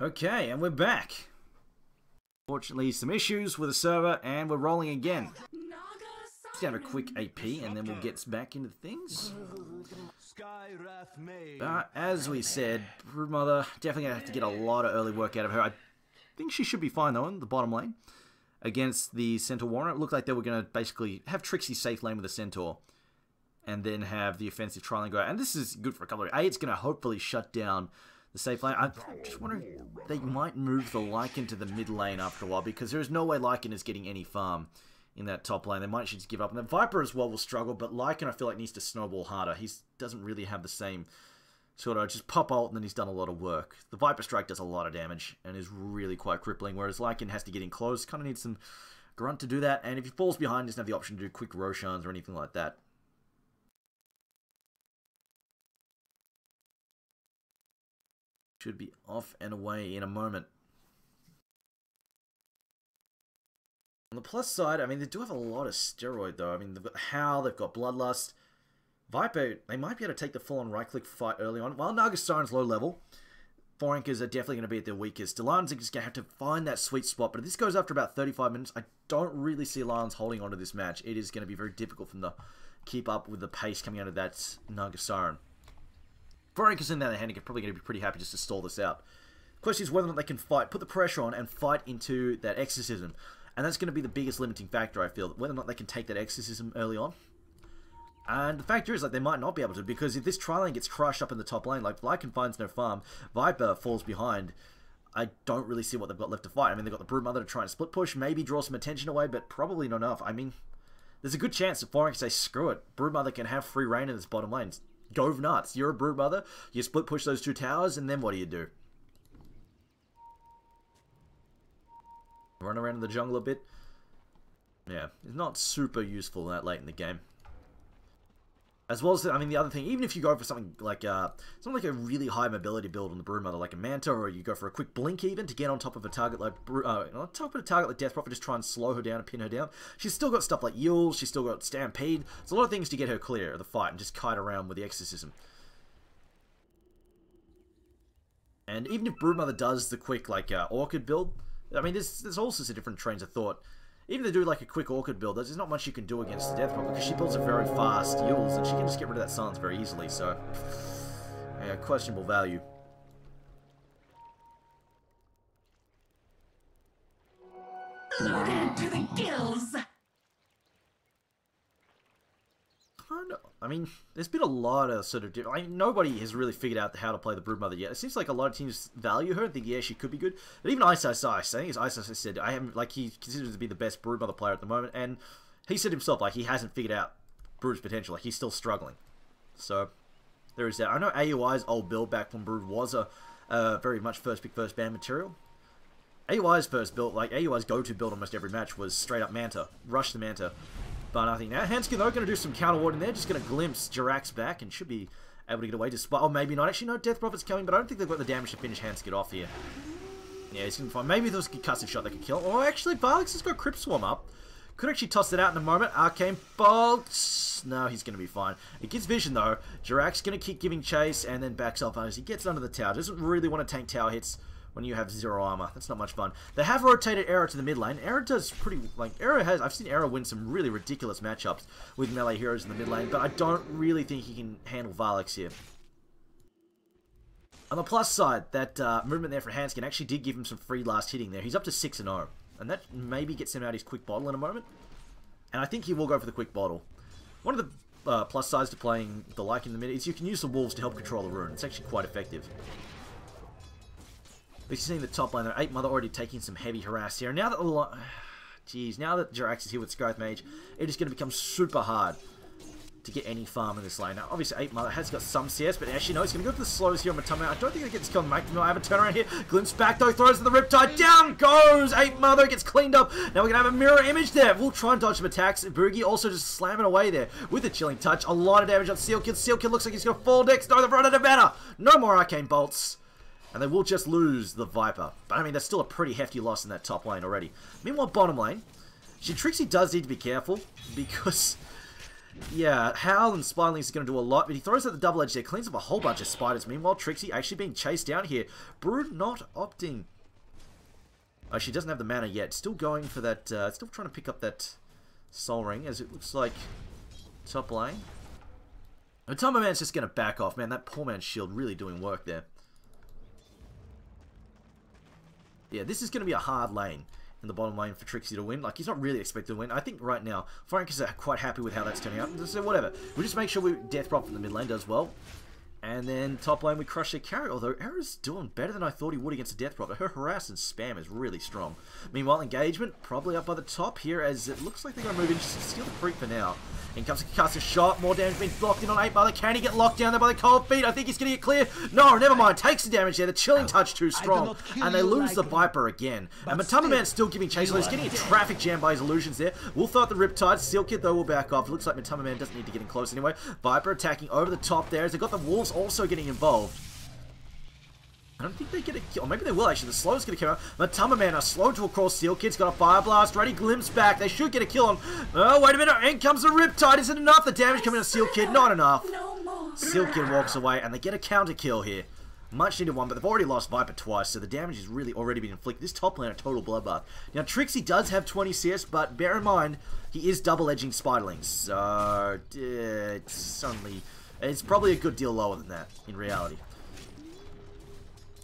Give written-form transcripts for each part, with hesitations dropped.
Okay, and we're back. Fortunately, some issues with the server, and we're rolling again. Just have a quick AP, and then we'll get back into things. As we said, Broodmother, definitely going to have to get a lot of early work out of her. I think she should be fine, though, in the bottom lane. Against the Centaur Warrior, it looked like they were going to basically have Trixie safe lane with the Centaur. And then have the offensive trial and go out. And this is good for a couple of... it's going to hopefully shut down the safe lane. I'm just wondering, they might move the Lycan to the mid lane after a while, because there's no way Lycan is getting any farm in that top lane. They might just give up. And the Viper as well will struggle, but Lycan I feel like needs to snowball harder. He doesn't really have the same sort of just pop ult and then he's done a lot of work. The Viper Strike does a lot of damage and is really quite crippling, whereas Lycan has to get in close. Kind of needs some grunt to do that, and if he falls behind, he doesn't have the option to do quick Roshans or anything like that. Should be off and away in a moment. On the plus side, I mean, they do have a lot of steroid, though. I mean, they've got Howl, they've got Bloodlust. Viper, they might be able to take the full-on right-click fight early on. While Nagasaren's low level, 4 anchors are definitely going to be at their weakest. Lions are just going to have to find that sweet spot, but if this goes after about 35 minutes, I don't really see Lions holding on to this match. It is going to be very difficult for them to keep up with the pace coming out of that Nagasaren. 4 anchors in their hand are probably going to be pretty happy just to stall this out. The question is whether or not they can fight, put the pressure on and fight into that exorcism. And that's going to be the biggest limiting factor, I feel. Whether or not they can take that exorcism early on. And the factor is, like, they might not be able to, because if this tri-lane gets crushed up in the top lane, like, Lycan finds no farm, Viper falls behind, I don't really see what they've got left to fight. I mean, they've got the Broodmother to try and split push, maybe draw some attention away, but probably not enough. I mean, there's a good chance that 4 anchors say, screw it, Broodmother can have free reign in this bottom lane. Go nuts. You're a Broodmother, you split push those 2 towers, and then what do? Run around in the jungle a bit. Yeah, it's not super useful that late in the game. As well as, I mean, the other thing, even if you go for something like a really high mobility build on the Broodmother, like a Manta, or you go for a quick blink even to get on top of a target like Death Prophet, just try and slow her down and pin her down. She's still got stuff like Yule, she's still got Stampede. There's a lot of things to get her clear of the fight and just kite around with the Exorcism. And even if Broodmother does the quick like Orchid build, I mean, there's all sorts of different trains of thought. Even if they do like a quick Orchid build, there's not much you can do against the Death Prophet, because she builds a very fast Yules, and she can just get rid of that silence very easily, so... yeah, questionable value. Loaded to the gills! I mean, there's been a lot of sort of... I mean, nobody has really figured out how to play the Broodmother yet. It seems like a lot of teams value her and think, yeah, she could be good. But even Ice, I think it's Ice said, I haven't, like, he considers to be the best Broodmother player at the moment, and he said himself, like, he hasn't figured out Brood's potential. Like, he's still struggling. So, there is that. I know AUI's old build back when Brood was a very much first pick, first ban material. AUI's first build, like, AUI's go-to build almost every match was straight up Manta. Rush the Manta. But I think now Hanskin, though, going to do some counter ward in there. Just going to glimpse Jirax back and should be able to get away despite... oh, maybe not. Actually, no, Death Prophet's coming, but I don't think they've got the damage to finish Hanskin off here. Yeah, he's going to find... maybe there was a concussive shot that could kill. Oh, actually, Varlix has got Crypt Swarm up. Could actually toss it out in a moment. Arcane Bolt. No, he's going to be fine. It gets vision, though. Jirax going to keep giving chase and then backs off as he gets under the tower. Doesn't really want to tank tower hits when you have 0 armor. That's not much fun. They have rotated Era to the mid lane. Era does pretty... like, Era has... I've seen Era win some really ridiculous matchups with melee heroes in the mid lane, but I don't really think he can handle Varlix here. On the plus side, that movement there for Hanskin actually did give him some free last hitting there. He's up to 6-0, and that maybe gets him out his quick bottle in a moment. And I think he will go for the quick bottle. One of the plus sides to playing the Lycan in the mid is you can use the wolves to help control the rune. It's actually quite effective. We've seen the top lane there. 8 Mother already taking some heavy harass here. Now that now that Jirax is here with Scythe Mage, it is going to become super hard to get any farm in this lane. Now, obviously, 8 Mother has got some CS, but actually, no, he's going to go for the slows here on Matama. I don't think they get this kill. Mike will have a turnaround here. Glimpse back, though, throws in the Riptide. Down goes 8 Mother, gets cleaned up. Now we're going to have a mirror image there. We'll try and dodge some attacks. Boogie also just slamming away there with a chilling touch. A lot of damage on Sealkid. Sealkid looks like he's going to fall next. No, they've run out of mana. No more Arcane Bolts. And they will just lose the Viper. But, I mean, that's still a pretty hefty loss in that top lane already. Meanwhile, bottom lane, Trixie does need to be careful, because Yeah, Howl and Spinelings is going to do a lot, but he throws out the double edge there, cleans up a whole bunch of spiders. Meanwhile, Trixie actually being chased down here. Brood not opting. Oh, she doesn't have the mana yet. Still going for that, still trying to pick up that Soul Ring, as it looks like top lane. Matama Man's just going to back off. Man, that poor man's shield really doing work there. Yeah, this is going to be a hard lane in the bottom lane for Trixie to win. Like, he's not really expected to win. I think right now, Frank is quite happy with how that's turning out. So whatever. We'll just make sure we Death Prop from the mid lane does well. And then top lane we crush their carry, although Era's doing better than I thought he would against the Death Prop. Her harass and spam is really strong. Meanwhile, engagement probably up by the top here, as it looks like they're going to move in, just steal the creep for now. In comes Kaka's shot, more damage being blocked in on 8 Mother. Can he get locked down there by the cold feet? I think he's going to get clear. No, never mind. Takes the damage there. The chilling touch too strong. And they lose the Viper again. And Matama Man's still giving chase. He's getting a traffic jam by his illusions there. We'll throw out the Riptide. Seal Kid though will back off. Looks like Matama Man doesn't need to get in close anyway. Viper attacking over the top there as they've got the Wolves also getting involved. I don't think they get a kill. Or maybe they will actually. The slow's going to come out. Matama Man are slow to across. Seal Kid's got a Fire Blast ready. Glimpse back. They should get a kill on. Oh, wait a minute. In comes the Riptide. Is it enough? The damage coming to Seal Kid. Not enough. Seal Kid walks away and they get a counter kill here. Much needed one, but they've already lost Viper twice, so the damage has really already been inflicted. This top lane a total bloodbath. Now, Trixie does have 20 CS, but bear in mind, he is double-edging Spiderlings. So, it's probably a good deal lower than that, in reality.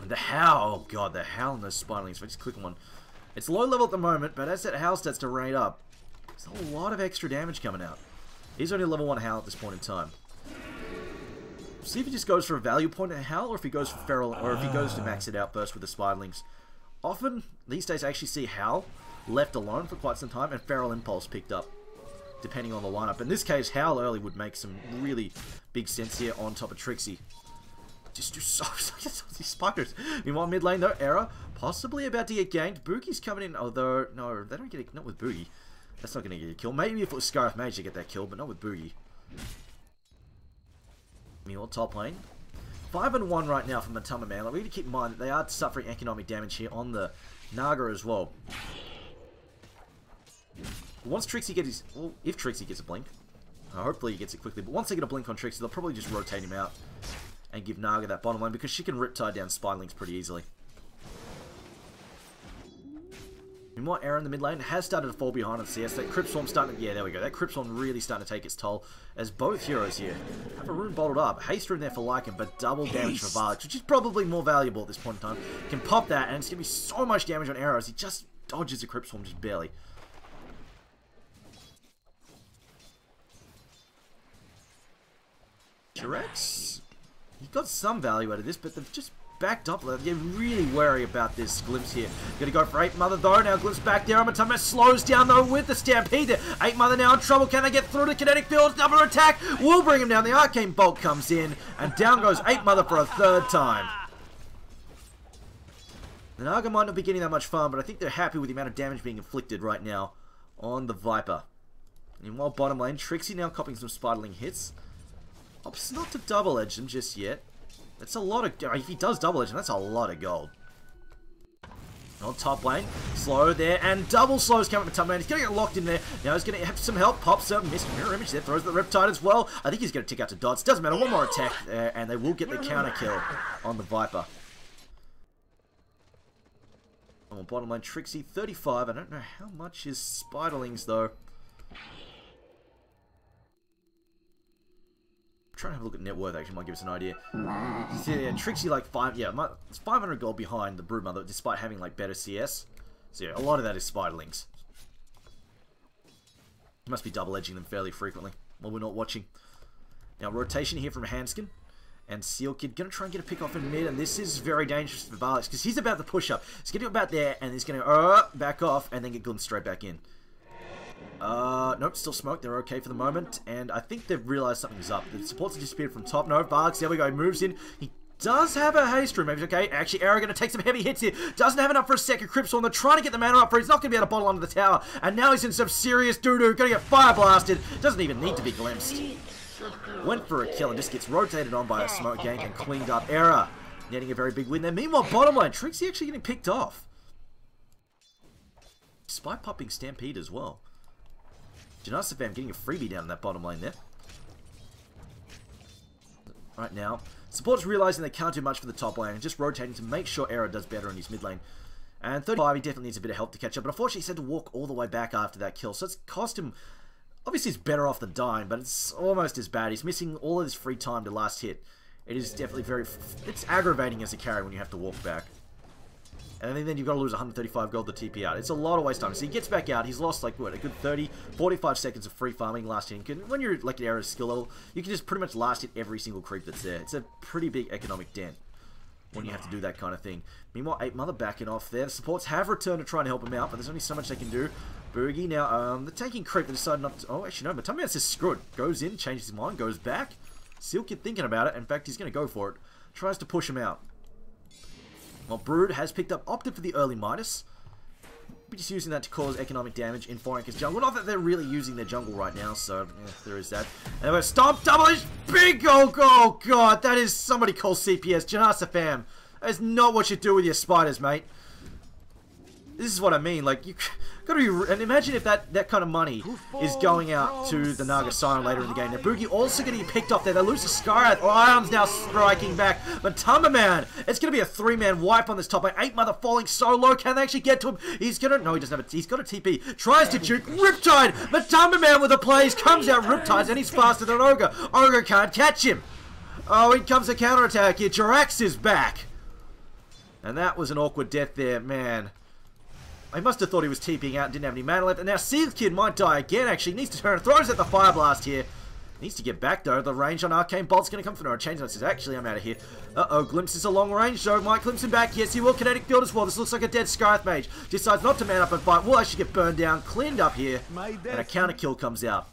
The Howl, oh god, the Howl and those Spiderlings. If I just click on one. It's low level at the moment, but as that Howl starts to rate up, there's a lot of extra damage coming out. He's only level 1 Howl at this point in time. See if he just goes for a value point at Howl, or if he goes for Feral, or if he goes to max it out first with the Spiderlings. Often, these days, I actually see Howl left alone for quite some time, and Feral Impulse picked up, depending on the lineup. In this case, Howl early would make some really big sense here on top of Trixie. Just do so these spiders. Meanwhile, mid lane though, Era possibly about to get ganked. Boogie's coming in, although no, they don't get it. Not with Boogie. That's not going to get a kill. Maybe if it was Scarif Mage to get that kill, but not with Boogie. Meanwhile, top lane 5-1 right now from Matama Man. Like, we need to keep in mind that they are suffering economic damage here on the Naga as well. Once Trixie gets his, well, if Trixie gets a blink, hopefully he gets it quickly. But once they get a blink on Trixie, they'll probably just rotate him out and give Naga that bottom lane, because she can Riptide down Spiderlings pretty easily. Meanwhile, Era in the mid lane has started to fall behind on CS. That Crypt Swarm starting to, yeah, there we go. That Crypt Swarm really starting to take its toll, as both heroes here have a rune bottled up. Haste rune there for Lycan, but double damage for Varlix, which is probably more valuable at this point in time. Can pop that, and it's going to be so much damage on Era as he just dodges the Crypt Swarm just barely. T-Rex, he got some value out of this, but they've just backed up. They're really wary about this Glimpse here. Gonna go for 8 Mother though. Now Glimpse back there. Amatama slows down though with the Stampede there. 8 Mother now in trouble. Can they get through the kinetic field? Double attack will bring him down. The Arcane Bolt comes in and down goes 8 Mother for a third time. The Naga might not be getting that much fun, but I think they're happy with the amount of damage being inflicted right now on the Viper. Meanwhile, bottom lane, Trixie now copying some Spiderling hits. Opts not to double edge them just yet. That's a lot of... If he does double edge, that's a lot of gold. On top lane, slow there, and double slows coming from top lane. He's going to get locked in there. Now he's going to have some help. Pops up, missed mirror image there, throws the Riptide as well. I think he's going to tick out to dots. Doesn't matter, one more attack there, and they will get the counter kill on the Viper. On bottom lane, Trixie, 35. I don't know how much is Spiderlings, though. Trying to have a look at net worth, actually might give us an idea. Yeah, Trixie like it's 500 gold behind the Broodmother, despite having like better CS. So yeah, a lot of that is Spiderlings. He must be double edging them fairly frequently while we're not watching. Now rotation here from Hanskin and Seal Kid gonna try and get a pick off in mid, and this is very dangerous for Varlix because he's about to push up. He's getting about there, and he's gonna back off and then get glimpsed straight back in. Nope, still smoke. They're okay for the moment, and I think they've realized something's up. The supports have disappeared from top. No, Varlix, there we go. He moves in. He does have a haste room. Maybe okay. Actually, Era going to take some heavy hits here. Doesn't have enough for a second Crypt Swarm. They're trying to get the mana up for. He's not going to be able to bottle under the tower, and now he's in some serious doo-doo. Going to get fire blasted. Doesn't even need to be glimpsed. Went for a kill and just gets rotated on by a smoke gank and cleaned up. Era netting a very big win there. Meanwhile, bottom lane, Trixie actually getting picked off. Despite popping Stampede as well. Janasafam getting a freebie down in that bottom lane there. Right now, support's realizing they can't do much for the top lane and just rotating to make sure Era does better in his mid lane. And 35, he definitely needs a bit of help to catch up, but unfortunately he's had to walk all the way back after that kill, so it's cost him... Obviously he's better off than dying, but it's almost as bad. He's missing all of his free time to last hit. It is definitely very... It's aggravating as a carry when you have to walk back. And then you've got to lose 135 gold to TP out. It's a lot of waste time. So he gets back out. He's lost, like, what, a good 30, 45 seconds of free farming last hit. When you're, like, at Era's skill level, you can just pretty much last hit every single creep that's there. It's a pretty big economic dent when you have to do that kind of thing. Meanwhile, 8 Mother backing off there. The supports have returned to try and help him out, but there's only so much they can do. Boogie now, the tanking creep, they decided not to... Oh, actually, no. Matamaman says screw it. Goes in, changes his mind, goes back. Seal Kid thinking about it. In fact, he's going to go for it. Tries to push him out. Well, Brood has picked up, opted for the early minus. We're just using that to cause economic damage in 4 Anchor's jungle. Not that they're really using their jungle right now, so yeah, there is that. And we're stomp, double H, big goal, oh god, that is, somebody call CPS, Janasafam. That is not what you do with your spiders, mate. This is what I mean, like, you gotta be, and imagine if that kind of money is going out to the Naga Siren later in the game. Now, Boogie also getting picked off there. They lose to Skyrath. Lajons now striking back. But Tumberman, it's gonna be a 3-man wipe on this top lane. 8 Mother falling so low. Can they actually get to him? He's gonna, no, he doesn't have a, he's got a TP. Tries to juke. Riptide, but Tumberman with the plays comes out Riptides, and he's faster than Ogre. Ogre can't catch him. Oh, in comes the counterattack here. Jirax is back. And that was an awkward death there, man. I must have thought he was TPing out and didn't have any mana left. And now Seal Kid might die again, actually. Needs to turn. Throws at the Fire Blast here. Needs to get back, though. The range on Arcane Bolt's going to come through. No, change notes says, actually, I'm out of here. Uh-oh, Glimpse is a long range, though. Might glimpse him back. Yes, he will. Kinetic Field as well. This looks like a dead Skyrath Mage. Decides not to man up and fight. Will actually get burned down. Cleaned up here. And a counter kill comes out.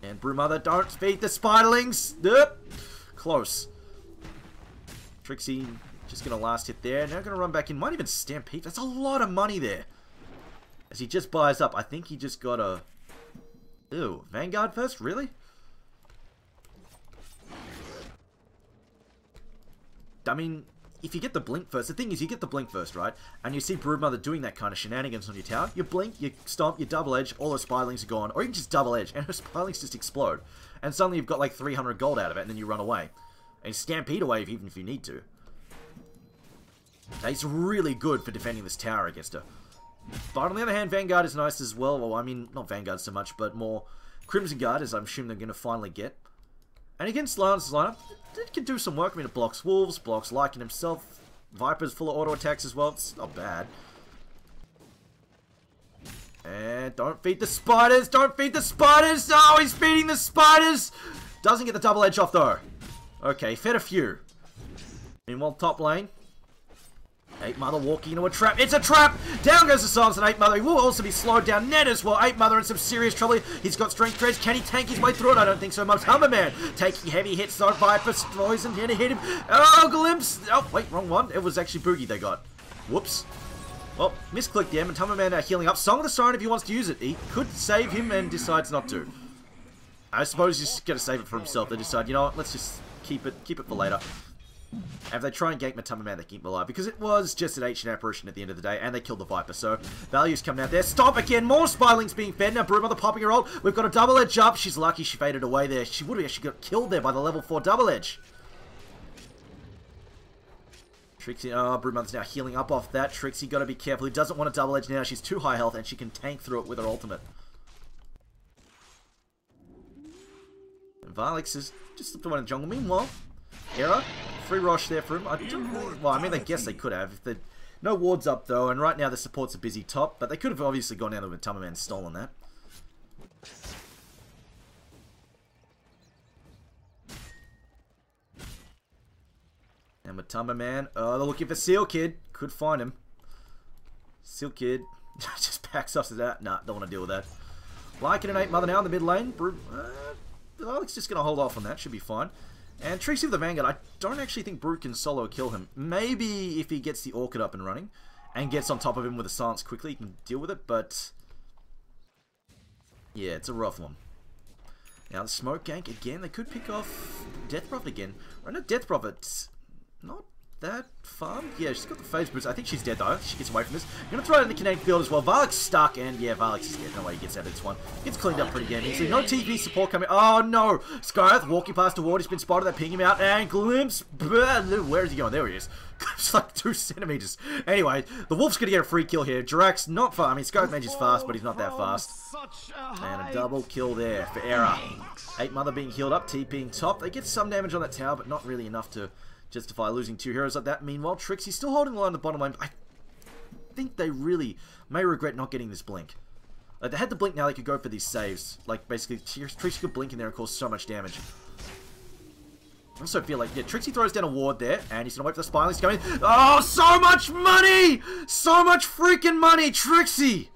And Brewmother, don't feed the Spiderlings. Close. Trixie... Just going to last hit there. Now going to run back in. Might even Stampede. That's a lot of money there. As he just buys up. I think he just got a... Ew. Vanguard first? Really? I mean, if you get the blink first... The thing is, you get the blink first, right? And you see Broodmother doing that kind of shenanigans on your tower. You blink, you stomp, you double edge. All those Spirelings are gone. Or you can just double edge. And her Spirelings just explode. And suddenly you've got like 300 gold out of it. And then you run away. And Stampede away even if you need to. It's really good for defending this tower against her. But on the other hand, Vanguard is nice as well. Well, I mean, not Vanguard so much, but more Crimson Guard, as I'm assuming they're going to finally get. And against Lajons' lineup, it can do some work. I mean, it blocks Wolves, blocks Lycan himself. Viper's full of auto attacks as well. It's not bad. And don't feed the spiders! Don't feed the spiders! Oh, he's feeding the spiders! Doesn't get the double edge off, though. Okay, fed a few. Meanwhile, top lane. 8 Mother walking into a trap. It's a trap! Down goes the Silence and 8 Mother. He will also be slowed down. Ned as well. 8 Mother in some serious trouble. He's got strength dreads. Can he tank his way through it? I don't think so much. Humberman taking heavy hits. So Viper poison here to hit him. Oh, Glimpse! Oh, wait, wrong one. It was actually Boogie they got. Whoops. Well, misclicked them, and Humberman healing up. Song of the Siren if he wants to use it. He could save him and decides not to. I suppose he's just going to save it for himself. They decide, you know what, let's just keep it for later. And if they try and gank Matamaman, they keep him alive. Because it was just an ancient apparition at the end of the day. And they killed the Viper. So, value's coming out there. Stop again. More Spirelings being fed. Now, Broodmother popping her ult. We've got a double edge up. She's lucky she faded away there. She would have actually got killed there by the level 4 double edge. Trixie, oh, Broodmother's now healing up off that. Trixie, got to be careful. He doesn't want a double edge now. She's too high health and she can tank through it with her ultimate. And Varlix has just slipped away in the jungle. Meanwhile, Era, free Rosh there for him. Well, I mean, I guess they could have. If no wards up, though, and right now the supports are busy top, but they could have obviously gone down with Tumberman and stolen that. And with Tumberman, oh, they're looking for Seal Kid. Could find him. Seal Kid just backs off to that. Nah, don't want to deal with that. Lycan and 8 Mother now in the mid lane. Alex just going to hold off on that. Should be fine. And Trixie with the Vanguard, I don't actually think Brute can solo kill him. Maybe if he gets the Orchid up and running and gets on top of him with a Silence quickly, he can deal with it, but yeah, it's a rough one. Now the Smoke Gank again, they could pick off Death Prophet again. Or no, Death Prophet, not that farm? Yeah, she's got the phase boost. I think she's dead, though. She gets away from this. I'm going to throw it in the kinetic field as well. Valak's stuck, and yeah, Valak's is dead. No way he gets out of this one. Gets cleaned up pretty damn easily. No TV support coming. Oh, no. Skyrath walking past the ward. He's been spotted. They ping him out, and glimpse. Where is he going? There he is. It's like 2 centimeters. Anyway, the Wolf's going to get a free kill here. Jirax, not far. I mean, Skyrath Mage is fast, but he's not that fast. And a double kill there for Era. 8 Mother being healed up, TPing top. They get some damage on that tower, but not really enough to justify losing 2 heroes like that. Meanwhile, Trixie's still holding the line on the bottom lane. I think they really may regret not getting this blink. Like, they had the blink now, they could go for these saves. Like, basically, Trixie could blink in there and cause so much damage. I also feel like, yeah, Trixie throws down a ward there, and he's gonna wait for the spiralings to come in. Oh, so much money! So much freaking money, Trixie!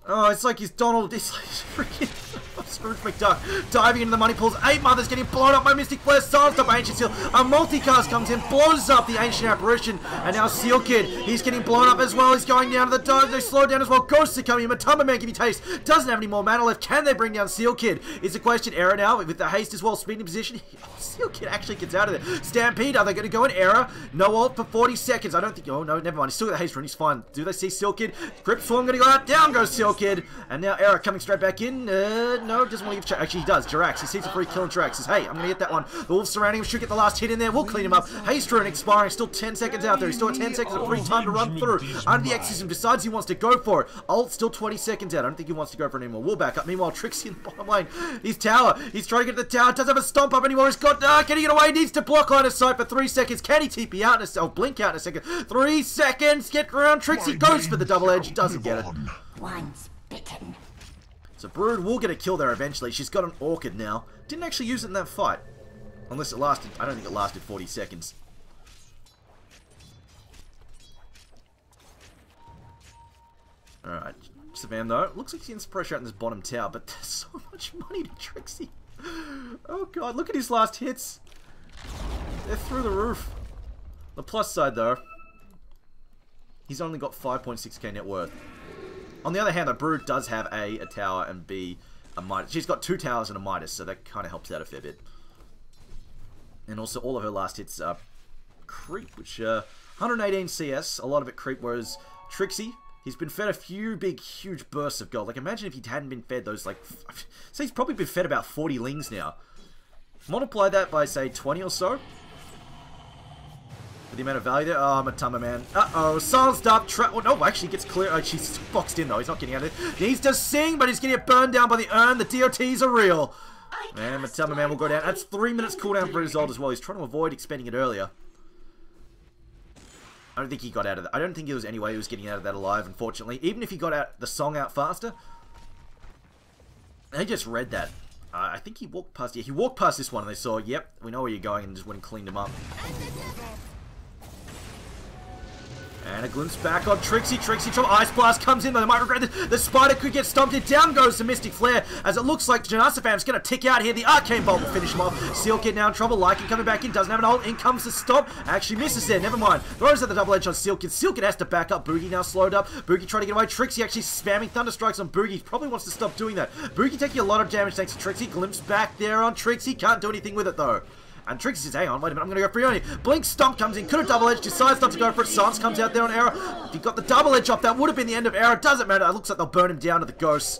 Oh, it's like he's Donald, it's like freaking Scrooge McDuck diving into the money pools. 8 Mothers getting blown up by Mystic Flare, silenced up by Ancient Seal. A multicast comes in, blows up the Ancient Apparition, and now Seal Kid, he's getting blown up as well. He's going down to the dive, they slow down as well. Ghosts are coming in, Matamba Man, give me taste. Doesn't have any more mana left. Can they bring down Seal Kid? Is the question. Error now with the haste as well, speed in position. Seal Kid actually gets out of there. Stampede, are they going to go in? Error, no ult for 40 seconds. I don't think, oh no, never mind. He's still got the haste rune, he's fine. Do they see Seal Kid? Grip Swarm going to go out, down goes Seal Kid. And now Era coming straight back in. No, doesn't want to give. Actually, he does. Jirax, he sees a free kill on Jirax. Says, hey, I'm going to get that one. The Wolves surrounding him. Should get the last hit in there. We'll clean him up. Haste rune expiring. Still 10 seconds out there. He's still got 10 seconds of free time to run through. Under the Exorcism, decides he wants to go for it. Ult still 20 seconds out. I don't think he wants to go for it anymore. We'll back up. Meanwhile, Trixie in the bottom lane. His tower. He's trying to get to the tower. Doesn't have a stomp up anymore. He's got. Can he get away? Needs to block line of sight for 3 seconds. Can he TP out in a second? Blink out in a second. 3 seconds. Get around. Trixie goes for the double edge. Doesn't get it. Once bitten. So Brood will get a kill there eventually. She's got an Orchid now. Didn't actually use it in that fight. Unless it lasted, I don't think it lasted 40 seconds. Alright, Savan though. Looks like he's getting some pressure out in this bottom tower, but there's so much money to Trixie. Oh god, look at his last hits. They're through the roof. The plus side though, he's only got 5.6k net worth. On the other hand, though, Brood does have A, a tower, and B, a Midas. She's got 2 towers and a Midas, so that kind of helps out a fair bit. And also, all of her last hits are creep, which, 118 CS, a lot of it creep, whereas Trixie, he's been fed a few big, huge bursts of gold. Like, imagine if he hadn't been fed those, like, so he's probably been fed about 40 lings now. Multiply that by, say, 20 or so. The amount of value there. Oh, Matamba Man. Uh-oh. Silenced up. Oh, no, actually gets clear. Oh, she's boxed in, though. He's not getting out of it. He needs to sing, but he's getting it burned down by the urn. The DOTs are real. Man, Matamba Man will go down. That's 3 minutes cooldown for his ult as well. He's trying to avoid expending it earlier. I don't think he got out of that. I don't think there was any way he was getting out of that alive, unfortunately. Even if he got out the song out faster. They just read that. I think he walked past. Yeah, he walked past this one and they saw, yep, we know where you're going, and just went and cleaned him up. And a glimpse back on Trixie. Trixie, Ice Blast comes in, though they might regret this. The Spider could get stomped in. Down goes the Mystic Flare, as it looks like Janasafam's going to tick out here. The Arcane Bolt will finish him off. Seal Kid now in trouble. Lycan coming back in, doesn't have an ult. In comes the stop. Actually misses there, never mind. Throws at the double edge on Seal Kid. Seal Kid has to back up. Boogie now slowed up. Boogie trying to get away. Trixie actually spamming Thunder Strikes on Boogie. Probably wants to stop doing that. Boogie taking a lot of damage thanks to Trixie. Glimpse back there on Trixie. Can't do anything with it, though. And Trixie says, hang on, wait a minute, I'm going to go for you only. Blink Stomp comes in, could have double edged, decides not to go for it. Silence comes out there on Era. If he got the double edge off, that would have been the end of Era. Doesn't matter, it looks like they'll burn him down to the Ghosts.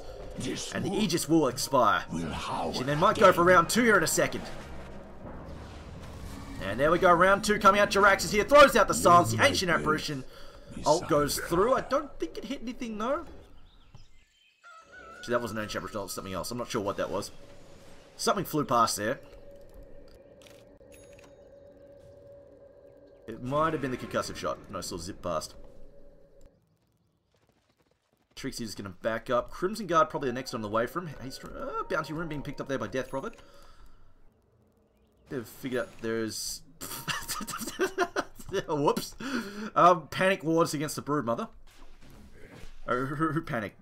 And the Aegis will expire. She then might go for round 2 here in a second. And there we go, round 2 coming out. Jirax is here, throws out the Silence, the Ancient Apparition. Ult goes through. I don't think it hit anything, though. Actually, that wasn't an Ancient Apparition, it was something else. I'm not sure what that was. Something flew past there. It might have been the concussive shot. No, still zip past. Trixie's going to back up. Crimson Guard probably the next on the way from. Bounty Rune being picked up there by Death Prophet. They've figured out there's... Whoops. Panic wards against the Broodmother. Oh, who panicked?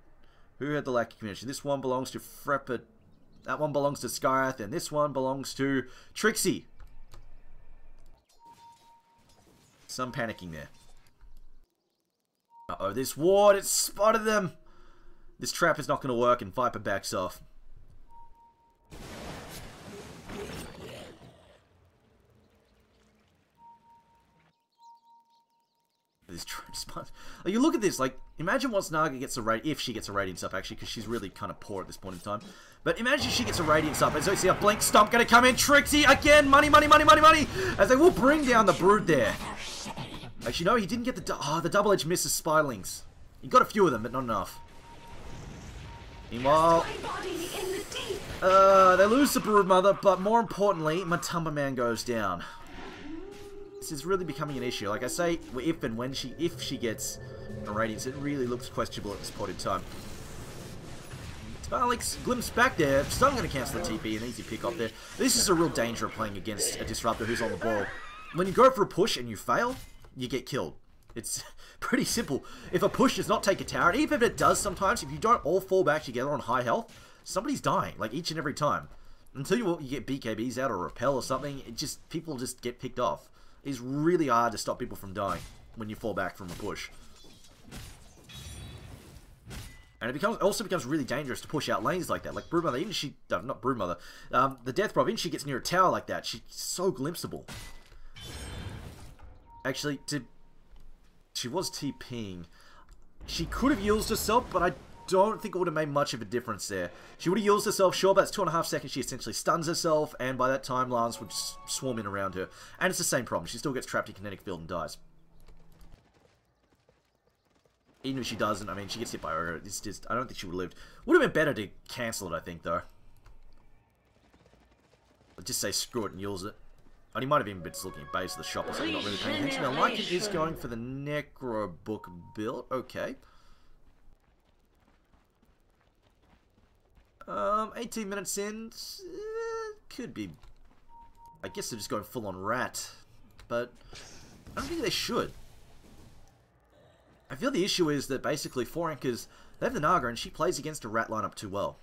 Who had the lack of communication? This one belongs to Frepper. That one belongs to Skyrath. And this one belongs to Trixie. Some panicking there. Uh-oh, this ward, it spotted them! This trap is not going to work, and Viper backs off. these spots. Like, you look at this, like, imagine once Naga gets a if she gets a Radiance up, actually, because she's really kind of poor at this point in time. But imagine she gets a Radiance up, and so you see a Blink Stomp going to come in. Trixie, again, money, money, money, money, money, as they will bring down the Brood there. Actually, no, he didn't get the double edge misses Spylings. He got a few of them, but not enough. Meanwhile, they lose the Brood Mother, but more importantly, Matumba Man goes down. This is really becoming an issue. Like I say, if she gets a Radiance, it really looks questionable at this point in time. Alex glimpse back there. Still going to cancel the TP, an easy pick up there. This is a real danger of playing against a Disruptor who's on the ball. When you go for a push and you fail, you get killed. It's pretty simple. If a push does not take a tower, even if it does sometimes, if you don't all fall back together on high health, somebody's dying, like each and every time. Until you get BKBs out or repel or something, people just get picked off. It's really hard to stop people from dying when you fall back from a push. And it also becomes really dangerous to push out lanes like that. Like Broodmother, even she... not Broodmother. The Death Prop, even she gets near a tower like that, she's so glimpsable. Actually, she was TPing. She could have used herself, but I don't think it would have made much of a difference there. She would have used herself, sure, but it's 2.5 seconds. She essentially stuns herself, and by that time, Lajons would swarm in around her. And it's the same problem. She still gets trapped in kinetic field and dies. Even if she doesn't, I mean, she gets hit by her. It's just, I don't think she would have lived. Would have been better to cancel it, I think, though. I'd just say screw it and use it. And he might have even been looking at base of the shop or something, not really paying attention. Now, Lycan is going for the Necro Book build. Okay. 18 minutes in. Could be. I guess they're just going full on rat. But I don't think they should. I feel the issue is that basically 4 anchors, they have the Naga and she plays against a rat lineup too well.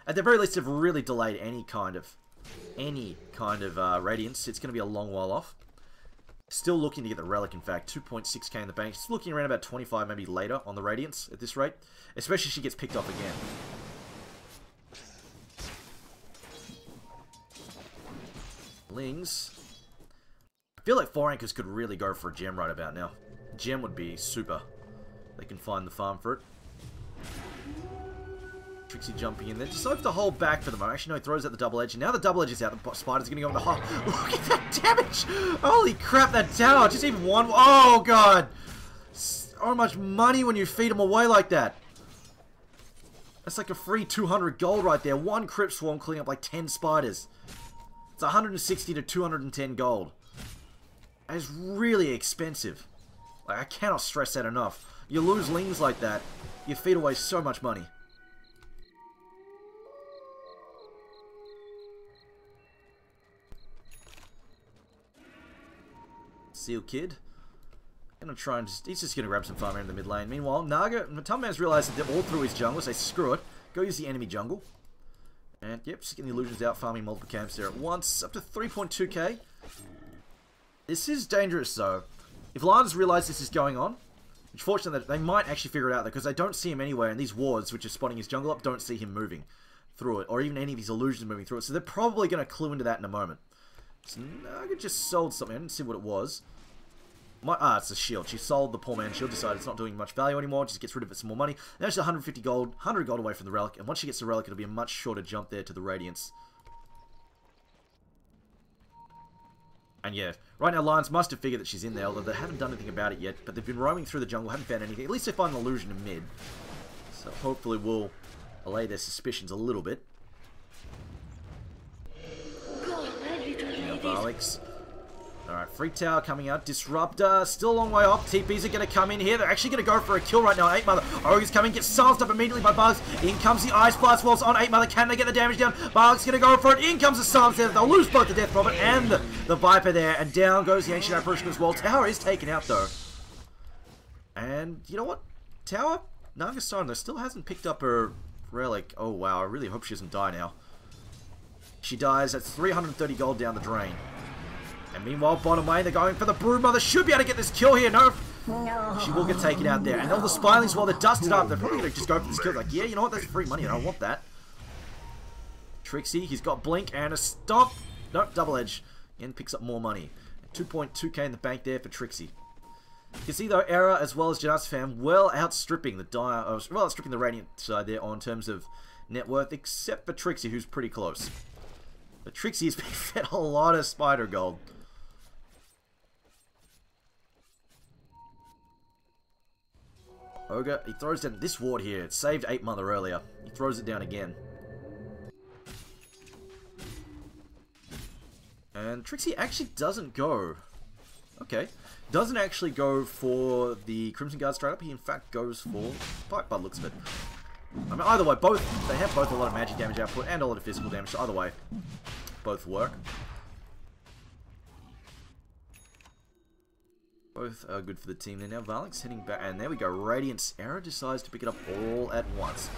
At the very least, they've really delayed any kind of Radiance. It's going to be a long while off. Still looking to get the Relic, in fact. 2.6k in the bank. Just looking around about 25 maybe later on the Radiance at this rate. Especially if she gets picked off again. Lings. I feel like 4 anchors could really go for a gem right about now. Gem would be super. They can find the farm for it. Trixie jumping in there. Decides to hold back for the moment. Actually, no, he throws out the double edge. And now the double edge is out. The spider's going to go into hot. Look at that damage! Holy crap, that tower. Just even one. Oh, God. So much money when you feed them away like that. That's like a free 200 gold right there. One Crypt Swarm cleaning up like 10 spiders. It's 160 to 210 gold. That is really expensive. Like, I cannot stress that enough. You lose Lings like that, you feed away so much money. Seal Kid. Gonna try and he's just gonna grab some farm in the mid lane. Meanwhile, Matumba Man's realized that they're all through his jungle, so screw it. Go use the enemy jungle. And yep, just getting the illusions out, farming multiple camps there at once. Up to 3.2k. This is dangerous though. If Lajons realize this is going on, which fortunately they might actually figure it out because they don't see him anywhere, and these wards, which are spotting his jungle up, don't see him moving through it, or even any of his illusions moving through it. So they're probably going to clue into that in a moment. So Naga just sold something. I didn't see what it was. It's a shield. She sold the poor man's shield, decided it's not doing much value anymore, just gets rid of it some more money. Now she's 150 gold, 100 gold away from the Relic, and once she gets the Relic, it'll be a much shorter jump there to the Radiance. And yeah, right now Lajons must have figured that she's in there, although they haven't done anything about it yet. But they've been roaming through the jungle, haven't found anything. At least they find an illusion in mid. So hopefully we'll allay their suspicions a little bit. Alex. Alright, free tower coming out. Disruptor, still a long way off. TPs are going to come in here. They're actually going to go for a kill right now. 8 Mother. Ogre's coming, gets silenced up immediately by Bugs. In comes the Ice Blast Walls on 8 Mother. Can they get the damage down? Bugs going to go for it. In comes the silence there. They'll lose both the Death Prophet and the Viper there. And down goes the Ancient Apparition as well. Tower is taken out though. And you know what? Tower, Nagasone though, still hasn't picked up her Relic. Oh wow, I really hope she doesn't die now. She dies. That's 330 gold down the drain. And meanwhile, bottom lane, they're going for the Broodmother. Should be able to get this kill here. No. She will get taken out there. And all the Spylings, while they're dusted up, they're probably going to just go for this kill. Like, yeah, you know what? That's free money. I don't want that. Trixie, he's got Blink and a Stomp. Nope, double edge. And picks up more money. 2.2k in the bank there for Trixie. You can see though, Era as well as Janus Fam well outstripping the Radiant side there on terms of net worth, except for Trixie, who's pretty close. But Trixie has been fed a lot of spider gold. Ogre, he throws down this ward here. It saved 8 Mother earlier. He throws it down again. And Trixie actually doesn't go. Okay. Doesn't actually go for the Crimson Guard straight up. He in fact goes for Pipe by the looks of it. I mean, either way, they have both a lot of magic damage output and a lot of physical damage. So either way, both work. Both are good for the team there. Now Varlink's heading back, and there we go. Radiant's Era decides to pick it up all at once.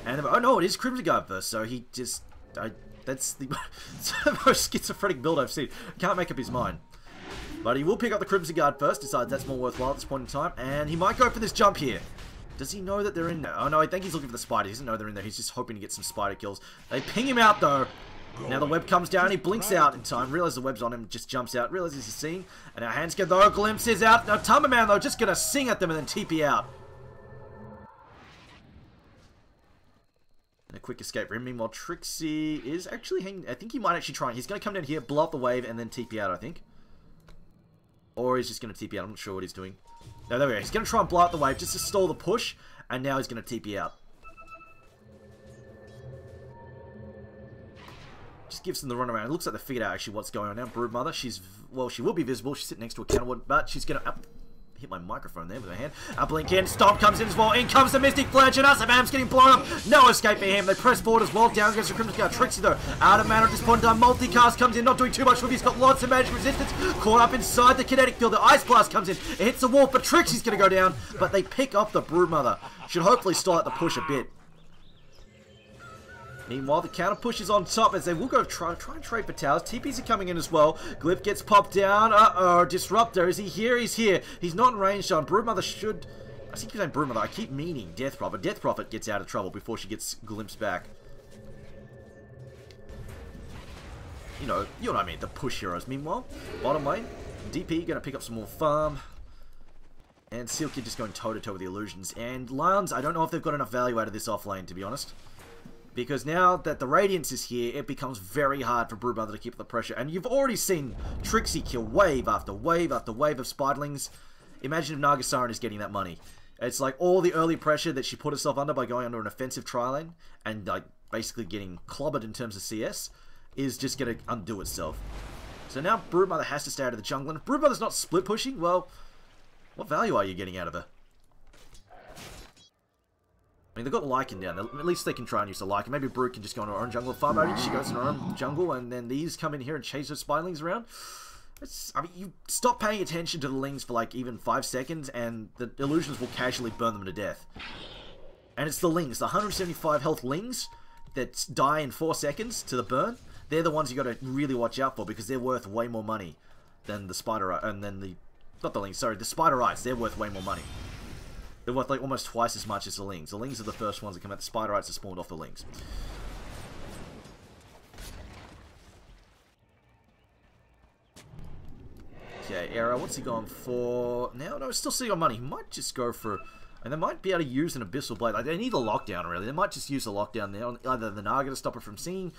And oh no, it is Crimson Guard first, so he just... that's the most schizophrenic build I've seen. Can't make up his mind. But he will pick up the Crimson Guard first, decides that's more worthwhile at this point in time, and he might go for this jump here. Does he know that they're in there? Oh no, I think he's looking for the spider. He doesn't know they're in there. He's just hoping to get some spider kills. They ping him out though. Now the web comes down, he blinks out in time, realizes the web's on him, just jumps out, realizes he's seen, and our hands get though, glimpses out. Now Tumberman though, just gonna sing at them and then TP out. And a quick escape for him. Meanwhile, Trixie is actually hanging, I think he might actually try, he's gonna come down here, blow up the wave, and then TP out, I think. Or he's just gonna TP out, I'm not sure what he's doing. No, there we go, he's gonna try and blow up the wave just to stall the push, and now he's gonna TP out. Just gives them the run around. It looks like they figured out actually what's going on now. Broodmother, well, she will be visible. She's sitting next to a counterwood, but she's going to hit my microphone there with her hand. Blink in, Stomp comes in as well. In comes the Mystic Flash, and Asabam's getting blown up. No escape for him. They press forward as well. Down goes the Crimson Guard. Trixie though, out of mana at this point in time. Multicast comes in, not doing too much with him. He's got lots of magic resistance. Caught up inside the kinetic field. The Ice Blast comes in. It hits the wall, but Trixie's going to go down. But they pick up the Broodmother. Should hopefully stall out the push a bit. Meanwhile, the counter push is on top as they will go try and trade for towers. TPs are coming in as well. Glyph gets popped down. Uh-oh, Disruptor. Is he here? He's here. He's not in range on. Broodmother should... I keep saying Broodmother. I keep meaning Death Prophet. Death Prophet gets out of trouble before she gets glimpsed back. You know what I mean. The push heroes. Meanwhile, bottom lane, DP going to pick up some more farm. And Seal Kid just going toe-to-toe with the illusions. And Lajons, I don't know if they've got enough value out of this off lane, to be honest. Because now that the Radiance is here, it becomes very hard for Broodmother to keep up the pressure. And you've already seen Trixie kill wave after wave after wave of Spiderlings. Imagine if Nagasaran is getting that money. It's like all the early pressure that she put herself under by going under an offensive tri-lane and like basically getting clobbered in terms of CS is just going to undo itself. So now Broodmother has to stay out of the jungle. And if Broodmother's not split pushing, well, what value are you getting out of her? I mean, they've got Lycan down there. At least they can try and use the Lycan. Maybe Brood can just go into her own jungle. Farm she goes in her own jungle, and then these come in here and chase her Spylings around. I mean, you stop paying attention to the Lings for like even 5 seconds, and the illusions will casually burn them to death. And it's the Lings, the 175 health Lings that die in 4 seconds to the burn. They're the ones you got to really watch out for because they're worth way more money than the Spider, and then the not the Lings. Sorry, the Spiderites. They're worth way more money. They're worth like almost twice as much as the Lings. The Lings are the first ones that come out. The Spiderites are spawned off the Lings. Okay, Era, what's he going for? Now, no, still sitting on money. He might just go for... And they might be able to use an Abyssal Blade. Like, they need a lockdown, really. They might just use the lockdown there. Either the Naga to stop it from seeing,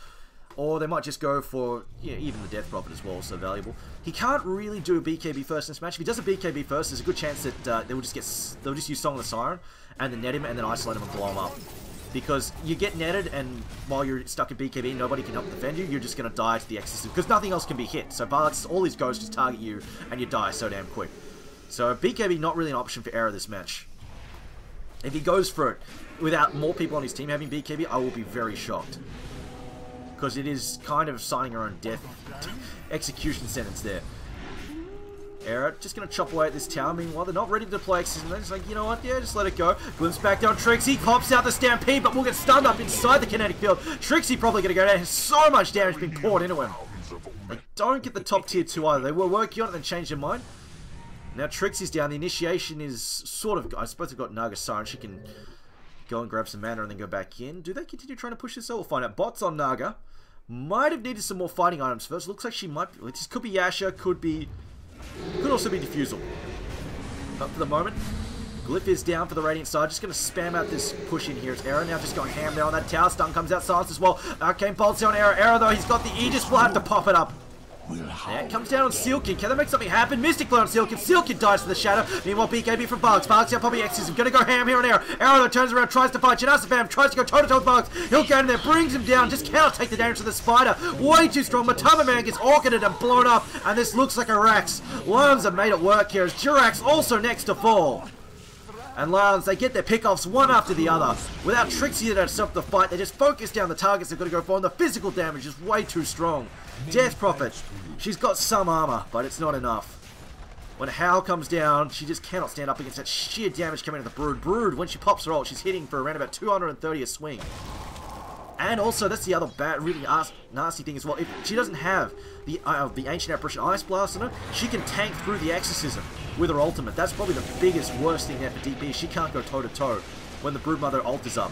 or they might just go for, yeah, even the Death Prophet as well, so valuable. He can't really do a BKB first in this match. If he does a BKB first, there's a good chance that they'll just use Song of the Siren, and then net him, and then isolate him and blow him up. Because you get netted, and while you're stuck in BKB, nobody can help defend you, you're just going to die to the Exorcism, because nothing else can be hit. So all these ghosts just target you, and you die so damn quick. So BKB not really an option for Era this match. If he goes for it without more people on his team having BKB, I will be very shocked. Because it is kind of signing her own death execution sentence there. Era just going to chop away at this tower. Meanwhile, they're not ready to deploy Exorcism. They're just like, you know what? Yeah, just let it go. Glimpse back down Trixie. Pops out the Stampede, but will get stunned up inside the kinetic field. Trixie probably going to go down. Has so much damage being poured into him. They don't get the top tier 2 either. They were working on it and then changed their mind. Now Trixie's down. The initiation is sort of... I suppose they've got Nagasaran. She can go and grab some mana and then go back in. Do they continue trying to push this? So we'll find out. Bots on Naga. Might have needed some more fighting items first. Looks like she might be... This could be Yasha. Could also be Diffusal. But for the moment, Glyph is down for the Radiant side. Just going to spam out this push in here. It's Era now just going ham there on that tower. Stun comes out silenced as well. Arcane Pulse on Era. Era though, he's got the Aegis. Will have to pop it up. Yeah, it comes down on Sealkin. Can they make something happen? Mystic Blade on Sealkin. Sealkin dies to the Shadow. Meanwhile, BKB from Bugs. Bugs out probably X's. Gonna go ham here on Arrow. Arrow though turns around, tries to fight. Janasafam tries to go toe-to-toe with Bugs. He'll get in there, brings him down. Just cannot take the damage to the Spider. Way too strong. Matama Man gets orchided and blown up. And this looks like a Rax. Lions have made it work here as Jirax also next to fall. And Lions, they get their pickoffs one after the other. Without Trixie to stop the fight, they just focus down the targets they've got to go for, and the physical damage is way too strong. Death Prophet, she's got some armor, but it's not enough. When Howl comes down, she just cannot stand up against that sheer damage coming into the Brood. Brood, when she pops her ult, she's hitting for around about 230 a swing. And also, that's the other bad, really nasty thing as well. If she doesn't have the Ancient Apparition Ice Blast on her, she can tank through the Exorcism with her ultimate. That's probably the biggest, worst thing there for DP. She can't go toe-to-toe when the Broodmother ult is up.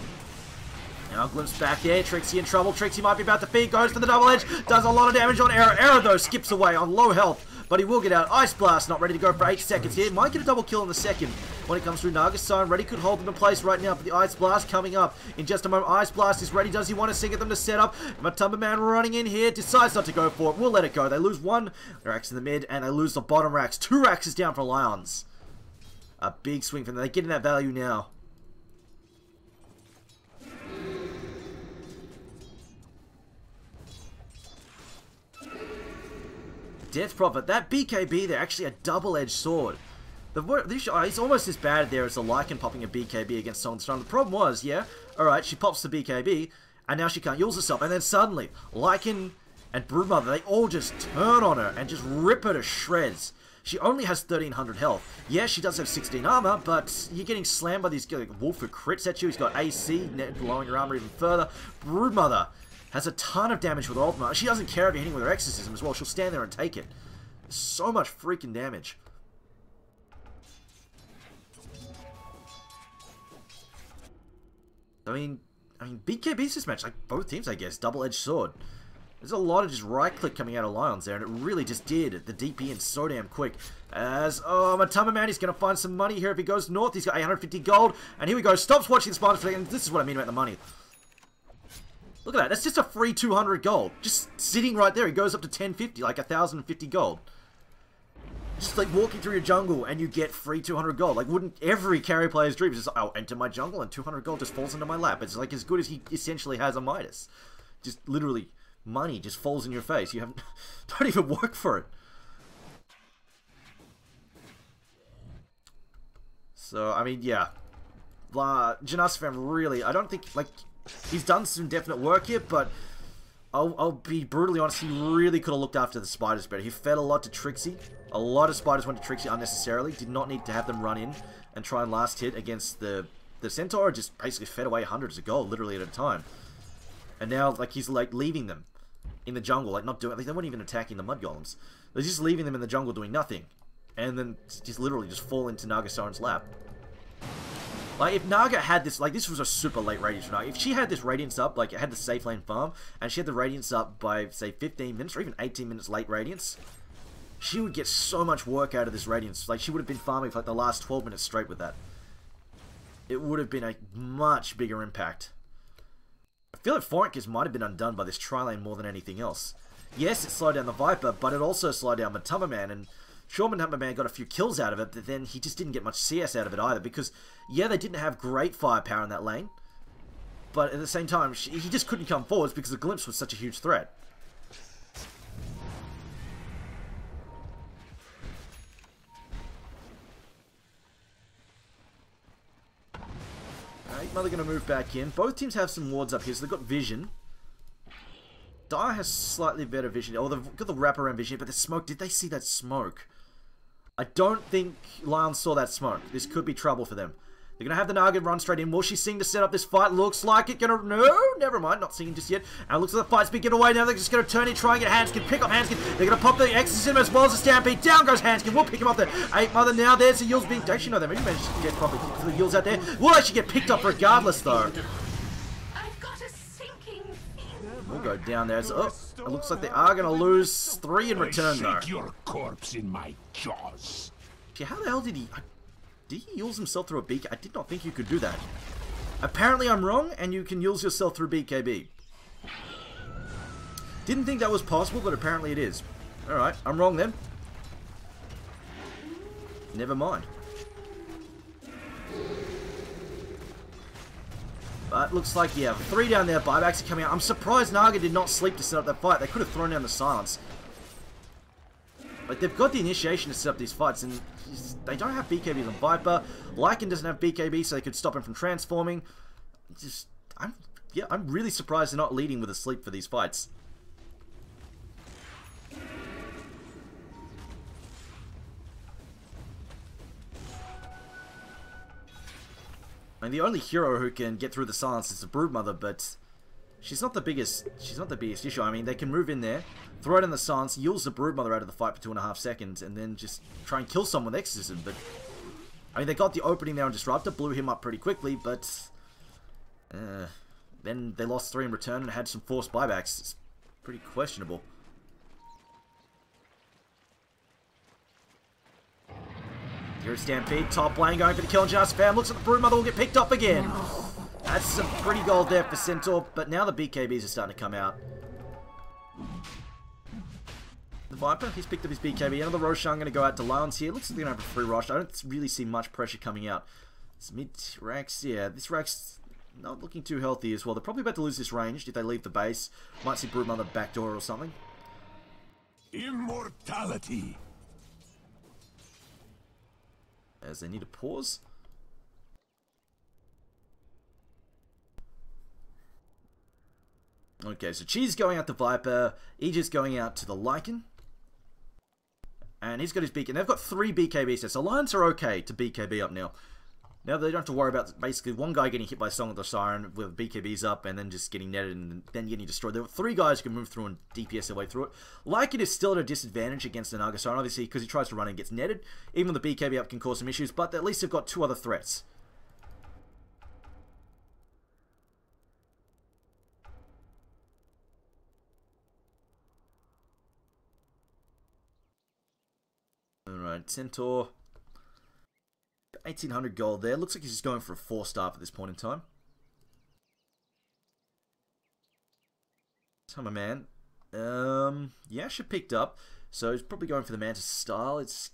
Now Glimpse back there, Trixie in trouble. Trixie might be about to feed, goes for the double edge, does a lot of damage on Era. Era though skips away on low health, but he will get out. Ice Blast not ready to go for 8 seconds here. Might get a double kill in the second when it comes through. Nagasan ready, could hold them in place right now for the Ice Blast coming up in just a moment. Ice Blast is ready. Does he want to sing at them to set up? Matamba Man running in here, decides not to go for it. We'll let it go. They lose one Rax in the mid and they lose the bottom Rax. 2 Raxes down for Lions. A big swing from them. They're getting that value now. Death Prophet, that BKB there, actually a double-edged sword. He's almost as bad there as the Lycan popping a BKB against Song Stone. The problem was, yeah, alright, she pops the BKB, and now she can't use herself, and then suddenly, Lycan and Broodmother, they all just turn on her and just rip her to shreds. She only has 1300 health. Yeah, she does have 16 armor, but you're getting slammed by these like, Wolf who crits at you. He's got AC, lowering your armor even further. Broodmother has a ton of damage with her ultimate. She doesn't care if you're hitting with her Exorcism as well. She'll stand there and take it. So much freaking damage. I mean, BKB's this match, like both teams, I guess. Double-edged sword. There's a lot of just right-click coming out of Lions there, and it really just did the DP in so damn quick. As, oh, Matama Man, he's going to find some money here if he goes north. He's got 850 gold, and here we go. Stops watching the spawns for a second. This is what I mean about the money. Look at that. That's just a free 200 gold. Just sitting right there. He goes up to 1050, like 1050 gold. Just like walking through your jungle and you get free 200 gold. Like, wouldn't every carry player's dream? It's just, I'll enter my jungle and 200 gold just falls into my lap. It's like as good as he essentially has a Midas. Just literally, money just falls in your face. You haven't, don't even work for it. So, I mean, yeah. Janasafam really, I don't think, like, he's done some definite work here, but I'll be brutally honest, he really could have looked after the spiders better. He fed a lot to Trixie. A lot of spiders went to Trixie unnecessarily. Did not need to have them run in and try and last hit against the Centaur. Just basically fed away hundreds of gold, literally at a time. And now, like, he's, like, leaving them in the jungle, like, not doing, like, they weren't even attacking the Mud Golems. They're just leaving them in the jungle doing nothing. And then just literally just fall into Nagasaren's lap. Like, if Naga had this, like, this was a super late Radiance for Naga. If she had this Radiance up, like, it had the safe lane farm, and she had the Radiance up by, say, 15 minutes, or even 18 minutes late Radiance, she would get so much work out of this Radiance. Like, she would have been farming for, like, the last 12 minutes straight with that. It would have been a much bigger impact. I feel like Forenkis might have been undone by this tri-lane more than anything else. Yes, it slowed down the Viper, but it also slowed down Matama Man, and sure, Matama Man got a few kills out of it, but then he just didn't get much CS out of it either, because, yeah, they didn't have great firepower in that lane, but at the same time, he just couldn't come forwards because the Glimpse was such a huge threat. Mother going to move back in. Both teams have some wards up here, so they've got vision. Dire has slightly better vision. Oh, they've got the wraparound vision, but the smoke, did they see that smoke? I don't think Lions saw that smoke. This could be trouble for them. They're going to have the Naga run straight in. Will she sing to set up this fight? Looks like it. Gonna... No, never mind. Not singing just yet. And it looks like the fight's been given away. Now they're just going to turn in, try and get Hanskin. Pick up Hanskin. They're going to pop the Exorcism as well as the Stampede. Down goes Hanskin. We'll pick him up there. 8 Mother now. There's the Yul's being... Actually, no, they maybe managed to get probably the Yul's out there. Will actually get picked up regardless, though. I've got a sinking feeling. We'll go down there. So, oh, it looks like they are going to lose 3 in return, though. Your corpse in my jaws. How the hell did he... Did he use himself through a BKB? I did not think you could do that. Apparently I'm wrong, and you can use yourself through BKB. Didn't think that was possible, but apparently it is. Alright, I'm wrong then. Never mind. But looks like, yeah, 3 down there, buybacks are coming out. I'm surprised Naga did not sleep to set up that fight. They could have thrown down the silence. But they've got the initiation to set up these fights, and they don't have BKBs on Viper. Lajons doesn't have BKB, so they could stop him from transforming. I'm really surprised they're not leading with a sleep for these fights. I mean, the only hero who can get through the silence is the Broodmother, but she's not the biggest issue. I mean, they can move in there, throw it in the silence, use the Broodmother out of the fight for 2.5 seconds, and then just try and kill someone with Exorcism. But I mean, they got the opening there on Disruptor, blew him up pretty quickly, but then they lost 3 in return and had some forced buybacks. It's pretty questionable. Here's Stampede, top lane going for the kill, and just fam looks at the Broodmother, will get picked up again. That's some pretty gold there for Centaur, but now the BKBs are starting to come out. The Viper, he's picked up his BKB. Another Roshan going to go out to Lajons here. Looks like they're going to have a free rush. I don't really see much pressure coming out. This mid-Rax, yeah, this Rax not looking too healthy as well. They're probably about to lose this ranged if they leave the base. Might see Broodmother backdoor or something. Immortality. As they need a pause. Okay, so Cheese going out to Viper, Aegis going out to the Lycan. And he's got his beacon. They've got 3 BKB sets. Alliance are okay to BKB up now. Now they don't have to worry about basically one guy getting hit by Song of the Siren with BKBs up and then just getting netted and then getting destroyed. There were 3 guys who can move through and DPS their way through it. Lycan is still at a disadvantage against the Naga Siren, obviously, because he tries to run and gets netted. Even though the BKB up can cause some issues, but at least they've got 2 other threats. Alright, Centaur. 1800 gold there. Looks like he's just going for a 4-star at this point in time. Summer Man. Yasha picked up. So he's probably going for the Mantis style. It's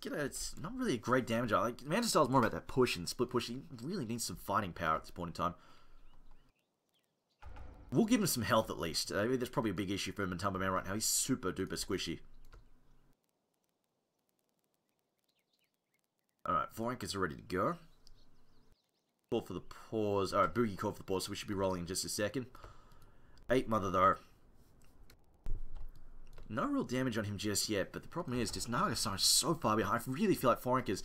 not really a great damage. Like Mantis style is more about that push and split push. He really needs some fighting power at this point in time. We'll give him some health at least. That's probably a big issue for him in Tumber Man right now. He's super duper squishy. Alright, Vorank is ready to go. Call for the pause. Alright, Boogie called for the pause, so we should be rolling in just a second. 8 Mother though. No real damage on him just yet, but the problem is just Nagasar is so far behind. I really feel like Vorank is...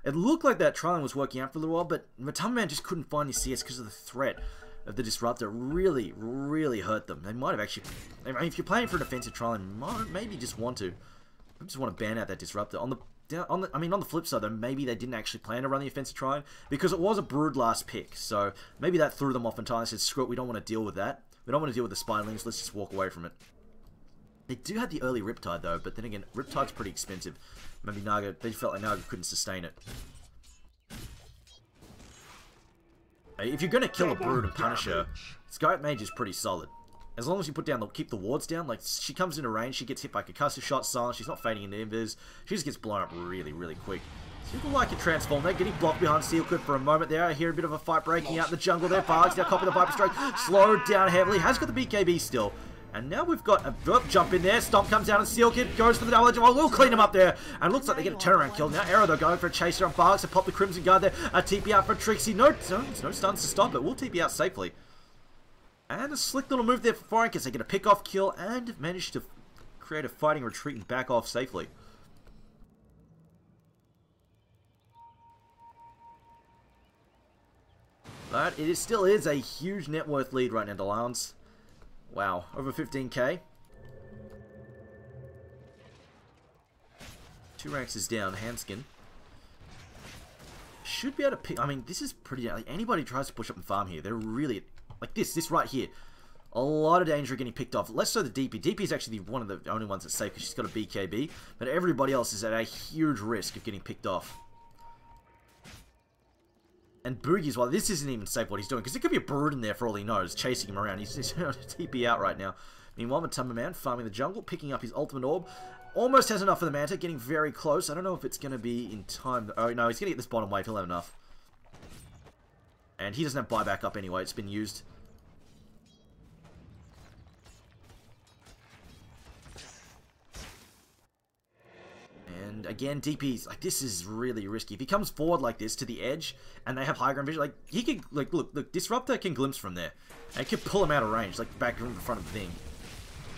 It looked like that trialing was working out for a little while, but Tumber Man just couldn't find his CS because of the threat of the Disruptor. Really, really hurt them. They might have actually... I mean, if you're playing for a defensive trial, you might maybe just want to... I just want to ban out that Disruptor. On the flip side though, maybe they didn't actually plan to run the offensive try because it was a Brood last pick, so maybe that threw them off entirely. Said, screw it, we don't want to deal with that. We don't want to deal with the Spinelings, let's just walk away from it. They do have the early Riptide though, but then again, Riptide's pretty expensive. Maybe Naga, they felt like Naga couldn't sustain it. If you're going to kill a Brood and punish her, Skype Mage is pretty solid. As long as you keep the wards down, like, she comes into range, she gets hit by concussive shot, silence, she's not fading into invis, she just gets blown up really, really quick. People like a transform, they're getting blocked behind Steel Clip for a moment there. I hear a bit of a fight breaking out in the jungle there. Barks now copy the Viper Strike, slowed down heavily, has got the BKB still. And now we've got a Verp jump in there, Stomp comes down and Steel Kid goes for the double edge. Well, we'll clean him up there. And looks like they get a turnaround kill. Now Arrow though going for a chaser on Barks to pop the Crimson Guard there. A TP out for Trixie, no stuns to stop it, we'll TP out safely. And a slick little move there for Vorank as they get a pick-off kill and manage to create a fighting retreat and back off safely. But it still is a huge net worth lead right now to Lajons. Wow, over 15k. 2 ranks is down, Handskin. Should be able to pick... I mean, this is pretty... Like, anybody tries to push up and farm here, they're really... Like this right here. A lot of danger getting picked off. Less so the DP. DP is actually one of the only ones that's safe because she's got a BKB. But everybody else is at a huge risk of getting picked off. And Boogie's, well, this isn't even safe what he's doing, because there could be a Brood in there for all he knows, chasing him around. He's TP out right now. Meanwhile, Matamba Man farming the jungle, picking up his ultimate orb. Almost has enough for the Manta, getting very close. I don't know if it's going to be in time. Oh, no, he's going to get this bottom wave. He'll have enough. And he doesn't have buyback up anyway. It's been used. And again, DP's like, this is really risky. If he comes forward like this to the edge, and they have high ground vision, like, he could, like, look, Disruptor can glimpse from there. And it could pull him out of range, like, back in front of the thing.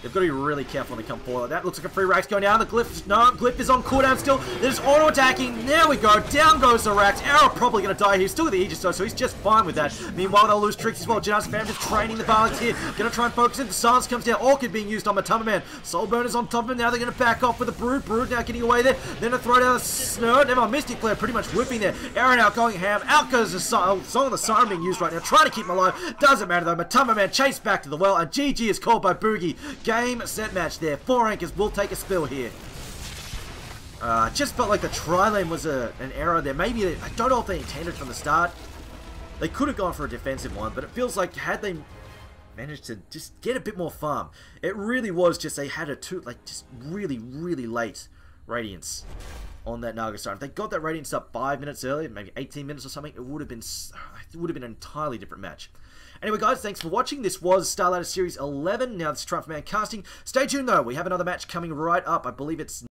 They've got to be really careful when they come forward like that. Looks like a free Rax going down. The Glyph, no, Glyph is on cooldown still. They're just auto-attacking. There we go. Down goes the Rax. Arrow probably going to die here. He's still got the Aegis though, so he's just fine with that. Meanwhile, they'll lose Tricks as well. Janus Fam just training the Varlocks here. Going to try and focus it. The Silence comes down. Orchid being used on Matamba Man. Soulburner's on top of him. Now they're going to back off with the Brood. Brood now getting away there. Then to throw down the Snurd. Never mind. Mystic Flare pretty much whipping there. Arrow now going ham. Out goes the Song of the Siren being used right now. Trying to keep him alive. Doesn't matter though. Matamba Man chased back to the well. And GG is called by Boogie. Game, set, match there. 4 anchors will take a spill here. Just felt like the tri-lane was an error there. Maybe, I don't know if they intended from the start. They could have gone for a defensive one, but it feels like had they managed to just get a bit more farm, it really was just they had just really, really late Radiance on that Naga Star. If they got that Radiance up 5 minutes earlier, maybe 18 minutes or something, it would have been an entirely different match. Anyway, guys, thanks for watching. This was Starladder Series 11. Now, this is Triumph Man casting. Stay tuned, though. We have another match coming right up. I believe it's